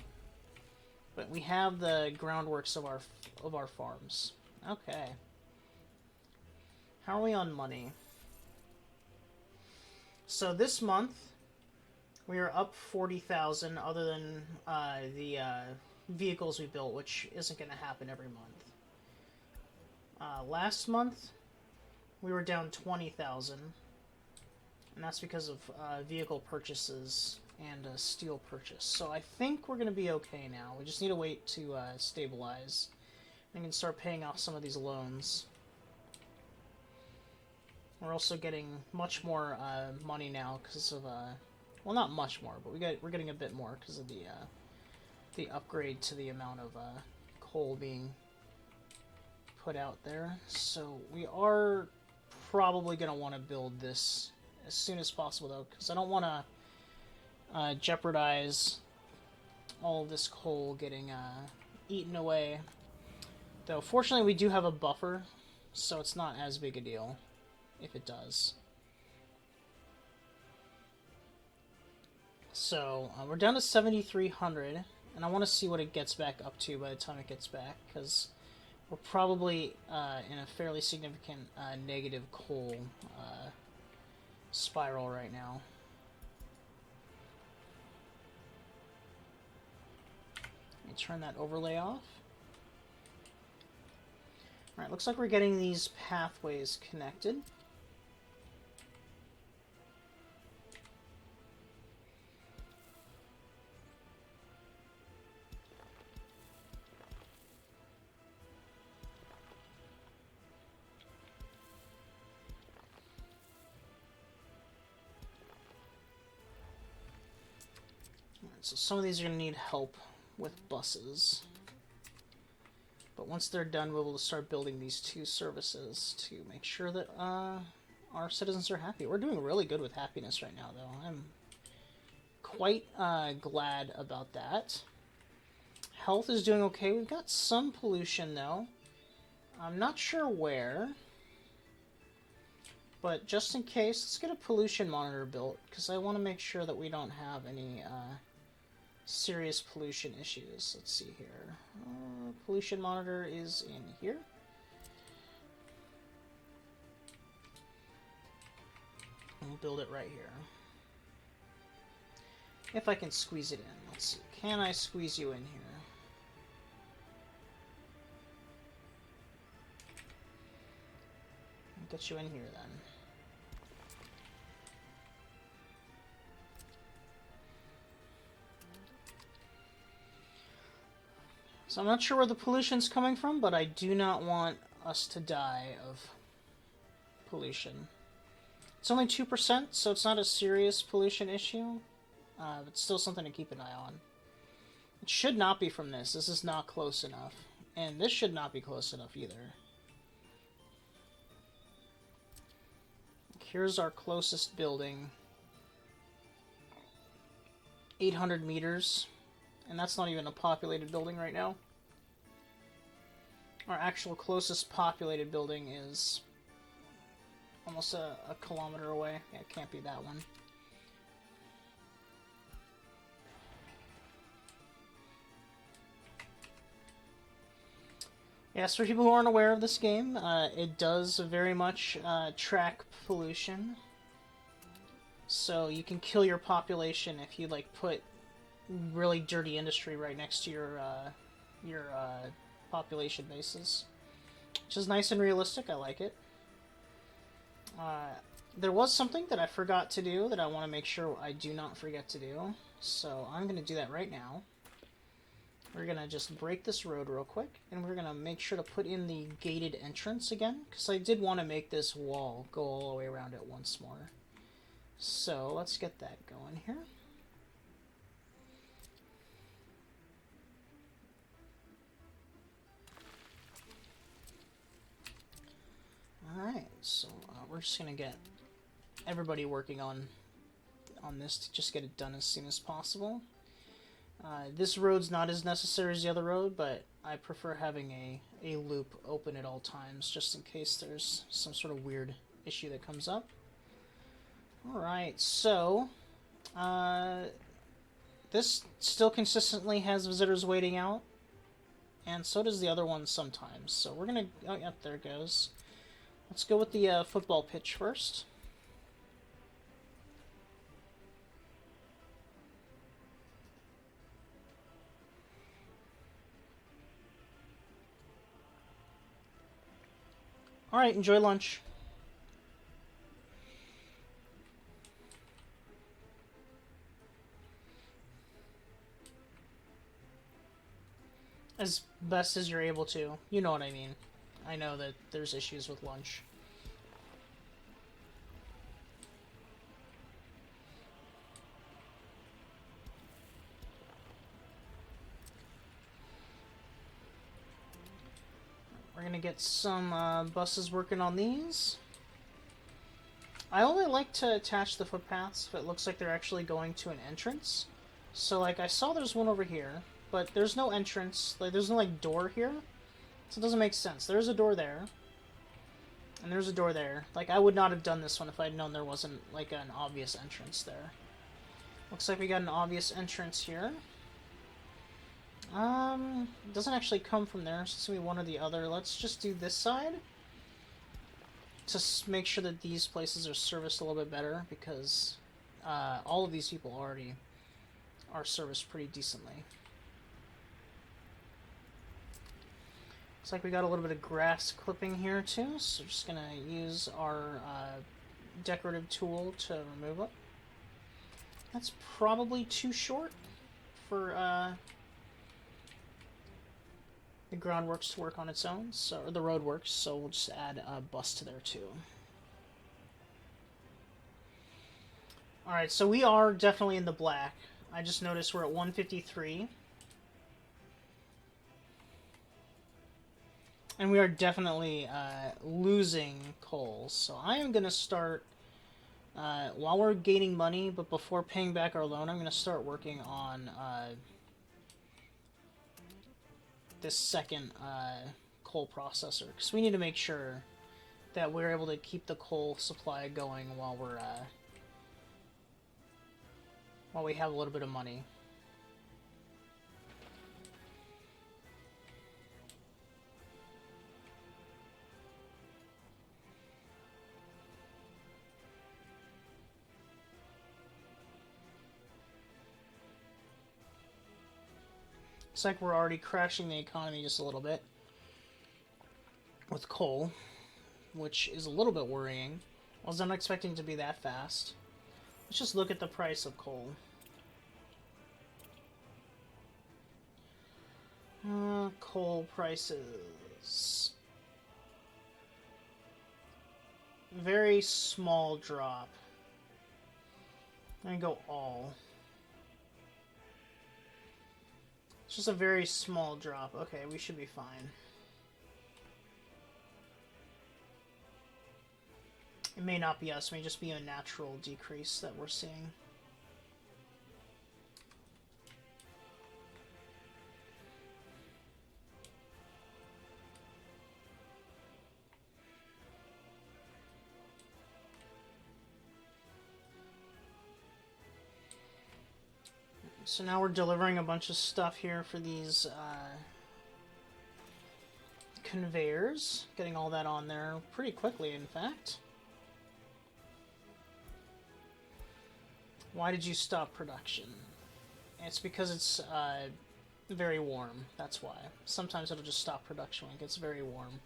But we have the groundworks of our farms. Okay. How are we on money? So this month, we are up 40,000, other than the vehicles we built, which isn't going to happen every month. Last month, we were down 20,000, and that's because of vehicle purchases and steel purchase. So I think we're going to be okay now. We just need to wait to stabilize and can start paying off some of these loans. We're also getting much more money now because of well, not much more, but we're getting a bit more because of the upgrade to the amount of coal being put out there. So we are probably going to want to build this as soon as possible, though, because I don't want to jeopardize all of this coal getting eaten away. Though, fortunately, we do have a buffer, so it's not as big a deal if it does. So, we're down to 7,300, and I want to see what it gets back up to by the time it gets back, because we're probably in a fairly significant negative coal spiral right now. Let me turn that overlay off. Alright, looks like we're getting these pathways connected. So some of these are going to need help with buses. But once they're done, we'll be able to start building these 2 services to make sure that our citizens are happy. We're doing really good with happiness right now, though. I'm quite glad about that. Health is doing okay. We've got some pollution, though. I'm not sure where. But just in case, let's get a pollution monitor built, because I want to make sure that we don't have any serious pollution issues. Let's see here. Pollution monitor is in here. And we'll build it right here. If I can squeeze it in. Let's see. Can I squeeze you in here? I'll get you in here then. So I'm not sure where the pollution's coming from, but I do not want us to die of pollution. It's only 2%, so it's not a serious pollution issue. But still something to keep an eye on. It should not be from this. This is not close enough. And this should not be close enough either. Here's our closest building. 800 meters. And that's not even a populated building right now. Our actual closest populated building is almost a kilometer away. Yeah, it can't be that one. Yes, for people who aren't aware of this game, it does very much track pollution. So you can kill your population if you like put really dirty industry right next to your population bases, which is nice and realistic. I like it. There was something that I forgot to do that I want to make sure I do not forget to do, so I'm going to do that right now. We're going to just break this road real quick, and we're going to make sure to put in the gated entrance again, because I did want to make this wall go all the way around it once more. So let's get that going here. Alright, so we're just going to get everybody working on this to just get it done as soon as possible. This road's not as necessary as the other road, but I prefer having a loop open at all times, just in case there's some sort of weird issue that comes up. Alright, so this still consistently has visitors waiting out, and so does the other one sometimes. So we're going to... Oh, yep, there it goes. Let's go with the football pitch first. Alright, enjoy lunch. As best as you're able to. You know what I mean. I know that there's issues with lunch. We're gonna get some buses working on these. I only like to attach the footpaths if it looks like they're actually going to an entrance. So, like, I saw there's one over here, but there's no entrance. Like, there's no, like, door here. So it doesn't make sense. There's a door there. And there's a door there. Like, I would not have done this one if I'd known there wasn't, like, an obvious entrance there. Looks like we got an obvious entrance here. It doesn't actually come from there, so it's going to be one or the other. Let's just do this side. To make sure that these places are serviced a little bit better, because all of these people already are serviced pretty decently. Looks like we got a little bit of grass clipping here too, so just gonna use our decorative tool to remove it. That's probably too short for the groundworks to work on its own, so or the roadworks. So we'll just add a bus to there too. All right, so we are definitely in the black. I just noticed we're at 153. And we are definitely losing coal. So I am going to start, while we're gaining money, but before paying back our loan, I'm going to start working on this second coal processor. Because we need to make sure that we're able to keep the coal supply going while we have a little bit of money. Looks like we're already crashing the economy just a little bit with coal, which is a little bit worrying. I was not expecting to be that fast. Let's just look at the price of coal. Coal prices. Very small drop. I'm gonna go all. It's just a very small drop. Okay, we should be fine. It may not be us. It may just be a natural decrease that we're seeing. So now we're delivering a bunch of stuff here for these conveyors. Getting all that on there pretty quickly, in fact. Why did you stop production? It's because it's very warm. That's why. Sometimes it'll just stop production when it gets very warm.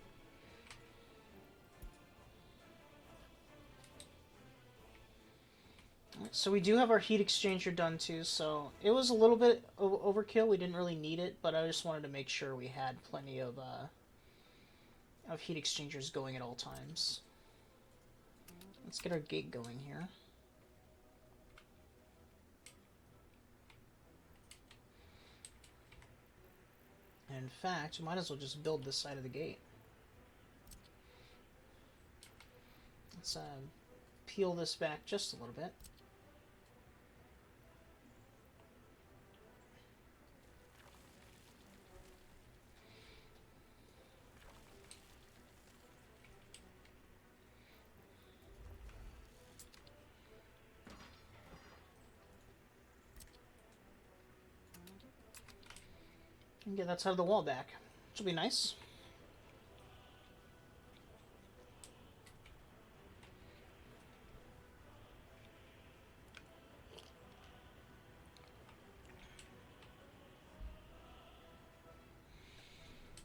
So we do have our heat exchanger done too, so it was a little bit overkill. We didn't really need it, but I just wanted to make sure we had plenty of heat exchangers going at all times. Let's get our gate going here. And in fact, we might as well just build this side of the gate. Let's peel this back just a little bit. And get that side of the wall back, which will be nice.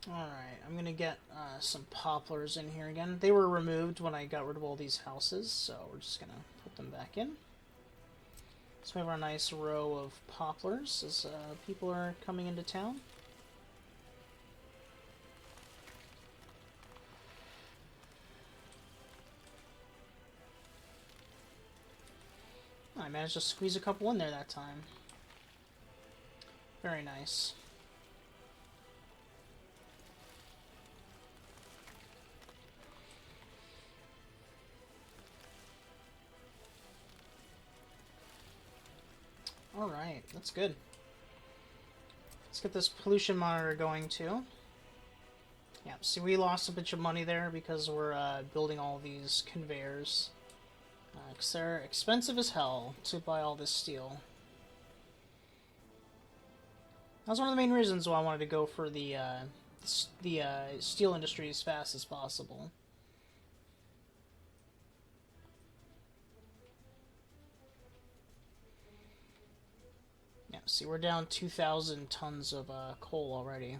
Alright, I'm going to get some poplars in here again. They were removed when I got rid of all these houses, so we're just going to put them back in. So we have our nice row of poplars as people are coming into town. I managed to squeeze a couple in there that time. Very nice. Alright, that's good. Let's get this pollution monitor going too. Yeah, see, we lost a bunch of money there because we're building all these conveyors. Because they're expensive as hell to buy all this steel. That's one of the main reasons why I wanted to go for the steel industry as fast as possible. Yeah, see, we're down 2,000 tons of coal already.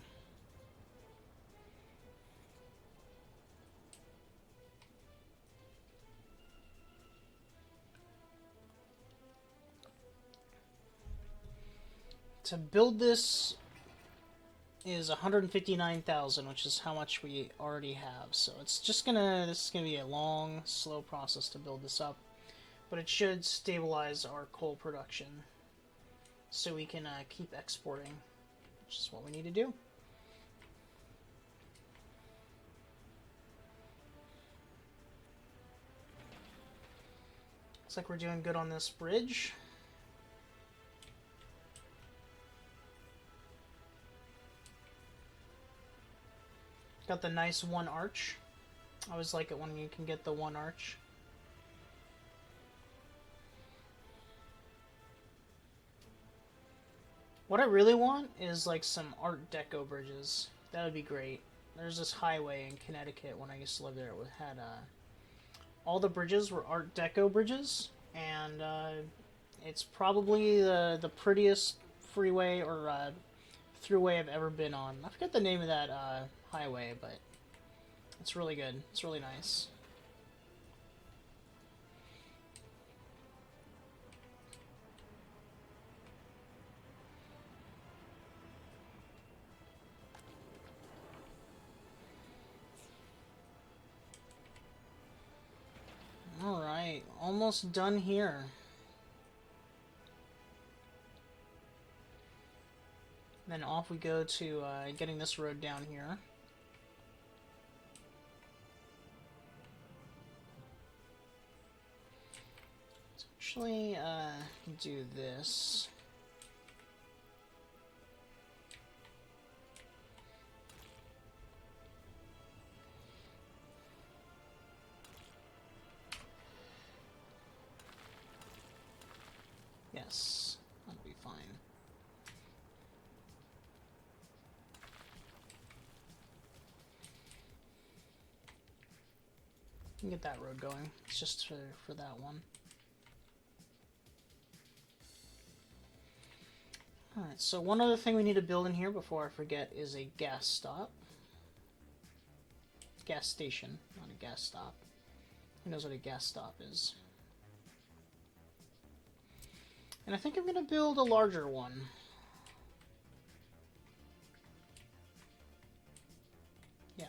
to build this is 159,000, which is how much we already have. So it's just this is gonna be a long, slow process to build this up, but it should stabilize our coal production, so we can keep exporting, which is what we need to do. Looks like we're doing good on this bridge. Got the nice one arch. I always like it when you can get the one arch. What I really want is like some Art Deco bridges. That would be great. There's this highway in Connecticut when I used to live there. It had all the bridges were Art Deco bridges, and it's probably the prettiest freeway or throughway I've ever been on. I forget the name of that highway, but it's really good. It's really nice. Alright, almost done here. Then off we go to getting this road down here. Let's actually do this. Yes, that'll be fine. You can get that road going. It's just for that one. Alright, so one other thing we need to build in here before I forget is a gas stop. Gas station, not a gas stop. Who knows what a gas stop is? And I think I'm going to build a larger one. Yeah.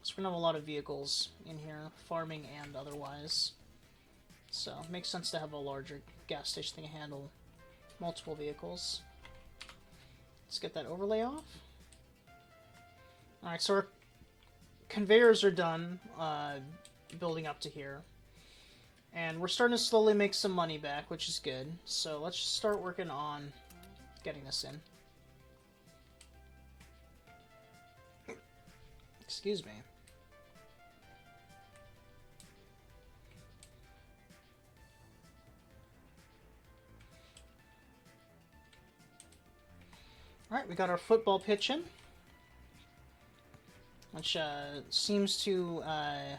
So we're going to have a lot of vehicles in here, farming and otherwise. So it makes sense to have a larger gas station that can handle multiple vehicles. Let's get that overlay off. Alright, so our conveyors are done building up to here. And we're starting to slowly make some money back, which is good. So let's just start working on getting this in. Excuse me. Alright, we got our football pitch in, which seems to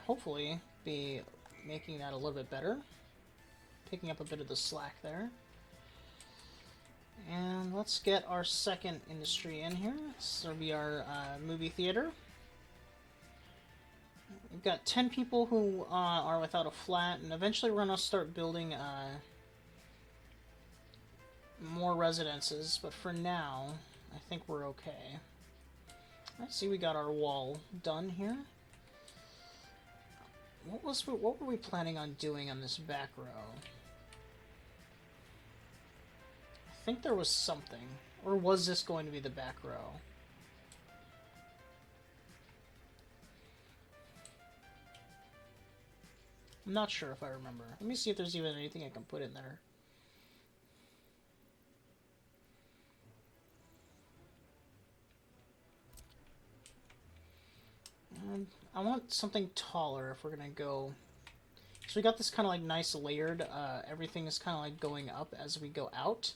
hopefully be making that a little bit better. Picking up a bit of the slack there. And let's get our second industry in here. This will be our movie theater. We've got 10 people who are without a flat, and eventually we're going to start building more residences, but for now, I think we're okay. Let's see, we got our wall done here. What were we planning on doing on this back row? I think there was something. Or was this going to be the back row? I'm not sure if I remember. Let me see if there's even anything I can put in there. I want something taller if we're gonna go. So we got this kind of like nice layered. Everything is kind of like going up as we go out,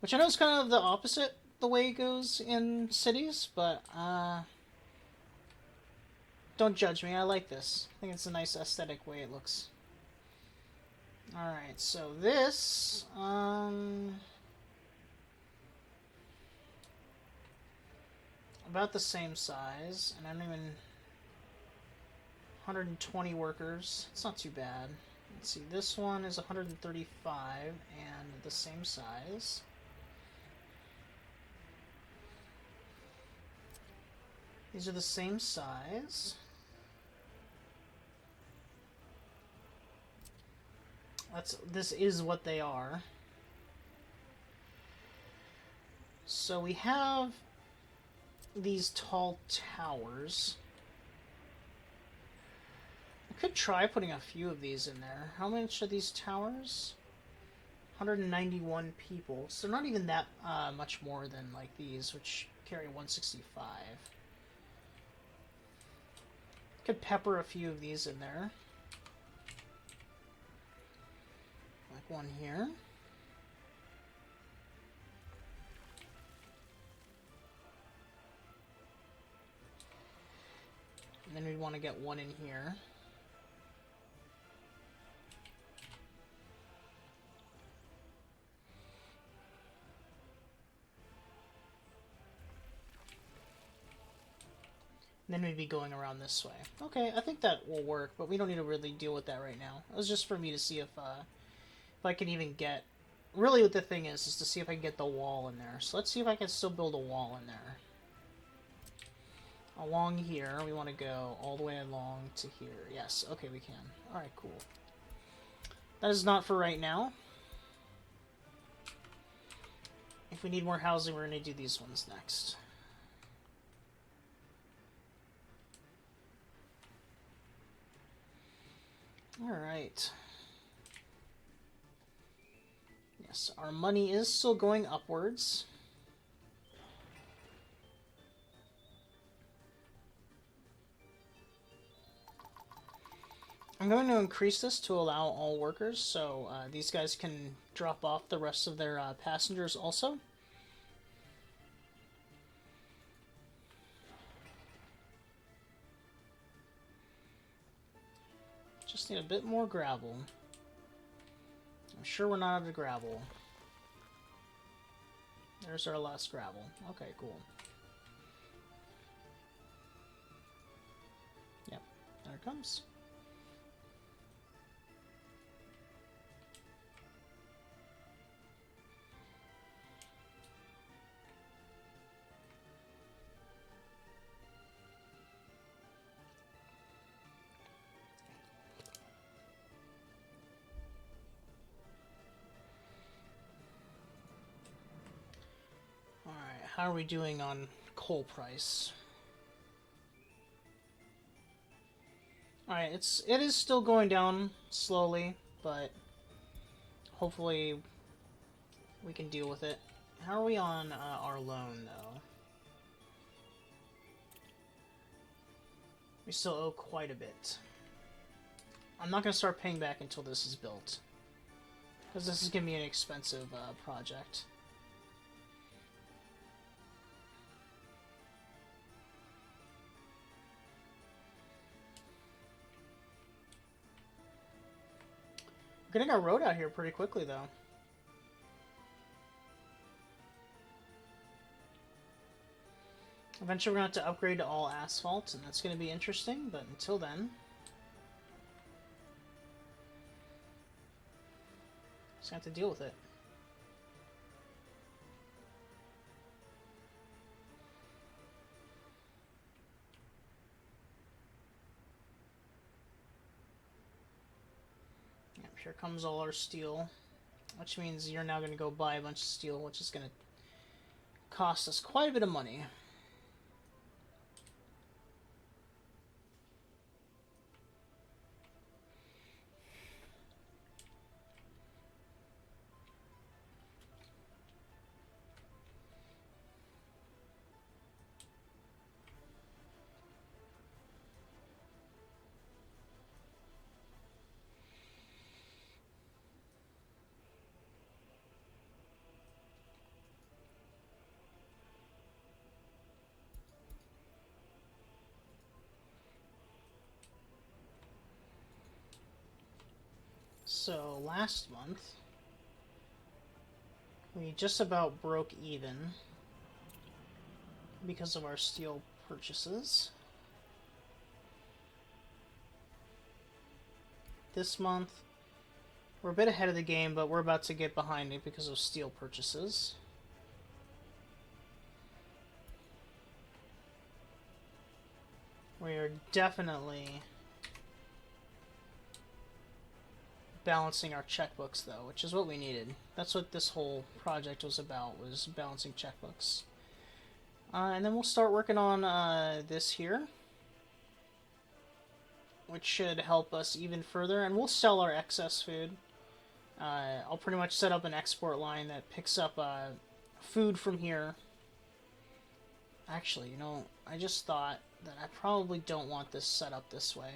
which I know is kind of the opposite the way it goes in cities, but don't judge me. I like this. I think it's a nice aesthetic way it looks. All right, so this about the same size, and I don't even. 120 workers. It's not too bad. Let's see, this one is 135 and the same size. These are the same size. This is what they are. So we have these tall towers. I could try putting a few of these in there. How much are these towers? 191 people. So not even that much more than like these, which carry 165. Could pepper a few of these in there. Like one here. And then we want to get one in here. And then we'd be going around this way. Okay, I think that will work, but we don't need to really deal with that right now. It was just for me to see if I can even get... Really what the thing is to see if I can get the wall in there. So let's see if I can still build a wall in there. Along here, we want to go all the way along to here. Yes, okay, we can. Alright, cool. That is not for right now. If we need more housing, we're going to do these ones next. Alright. Yes, our money is still going upwards. I'm going to increase this to allow all workers, so these guys can drop off the rest of their passengers also. Just need a bit more gravel. I'm sure we're not out of gravel. There's our last gravel. Okay, cool. Yep, there it comes. How are we doing on coal price? Alright, it is still going down slowly, but hopefully we can deal with it. How are we on our loan, though? We still owe quite a bit. I'm not going to start paying back until this is built, because this is going to be an expensive project. We're getting our road out here pretty quickly, though. Eventually we're going to have to upgrade to all asphalt, and that's going to be interesting, but until then... just have to deal with it. Here comes all our steel, which means you're now going to go buy a bunch of steel, which is going to cost us quite a bit of money. So last month, we just about broke even because of our steel purchases. This month, We're a bit ahead of the game, but we're about to get behind it because of steel purchases. We are definitely balancing our checkbooks, though, which is what we needed. That's what this whole project was about, was balancing checkbooks. And then we'll start working on this here, which should help us even further. And we'll sell our excess food. I'll pretty much set up an export line that picks up food from here. Actually, you know, I just thought that I probably don't want this set up this way.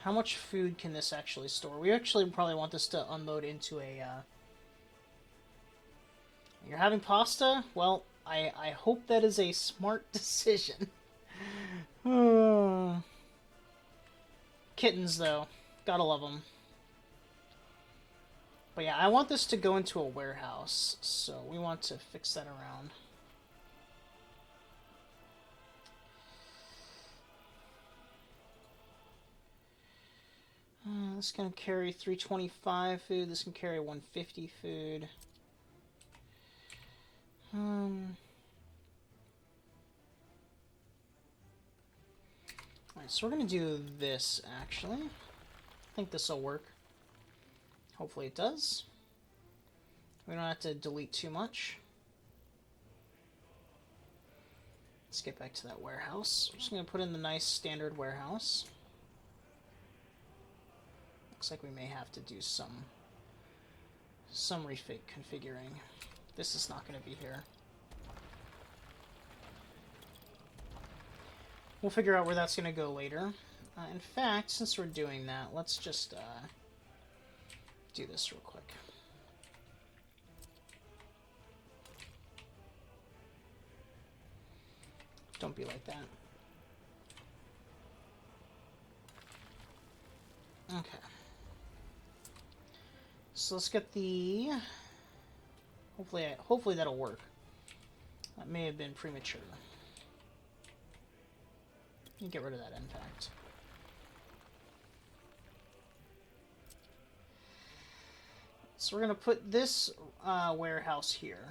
How much food can this actually store? We actually probably want this to unload into a... You're having pasta? Well, I hope that is a smart decision. Kittens, though. Gotta love them. But yeah, I want this to go into a warehouse, so we want to fix that around. This can carry 325 food. This can carry 150 food. Alright, so we're going to do this, actually. I think this will work. Hopefully it does. We don't have to delete too much. Let's get back to that warehouse. I'm just going to put in the nice standard warehouse. Looks like we may have to do some refig configuring. This is not going to be here. We'll figure out where that's going to go later. In fact, since we're doing that, let's just do this real quick. Don't be like that. Okay. So let's get the... Hopefully that'll work. That may have been premature. You get rid of that impact. So we're going to put this warehouse here.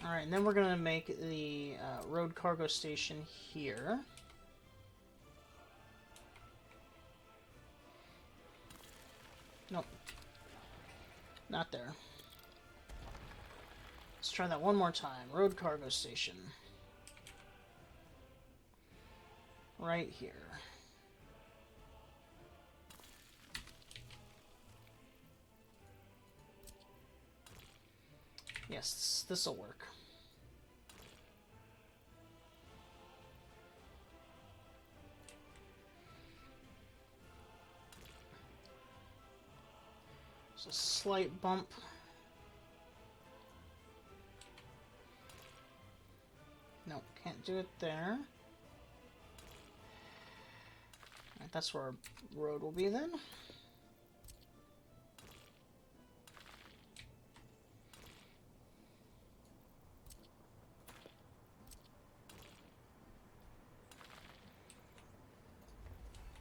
Alright, and then we're going to make the road cargo station here. Nope. Not there. Let's try that one more time. Road cargo station. Right here. Yes, this'll work. There's a slight bump. Nope, can't do it there. Alright, that's where our road will be then.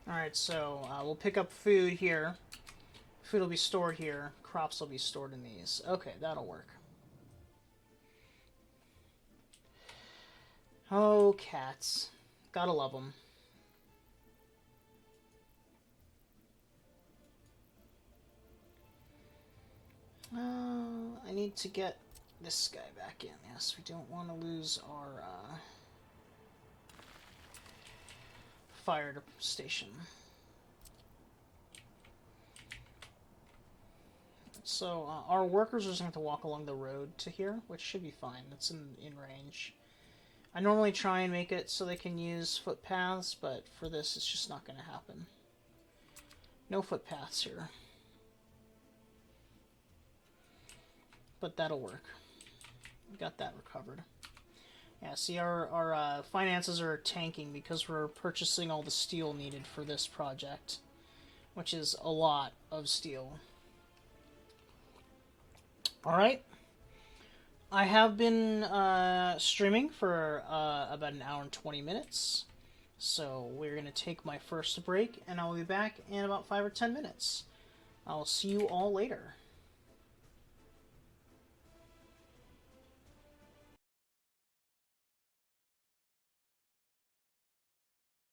Alright, so we'll pick up food here. Food will be stored here. Crops will be stored in these. Okay, that'll work. Oh, cats. Gotta love them. I need to get this guy back in. Yes, we don't want to lose our fire station. So our workers are just going to have to walk along the road to here, which should be fine. That's in range. I normally try and make it so they can use footpaths, but for this it's just not going to happen. No footpaths here. But that'll work. We got that recovered. Yeah, see, our finances are tanking because we're purchasing all the steel needed for this project, which is a lot of steel. Alright. I have been streaming for about an hour and 20 minutes. So we're going to take my first break, and I'll be back in about 5 or 10 minutes. I'll see you all later.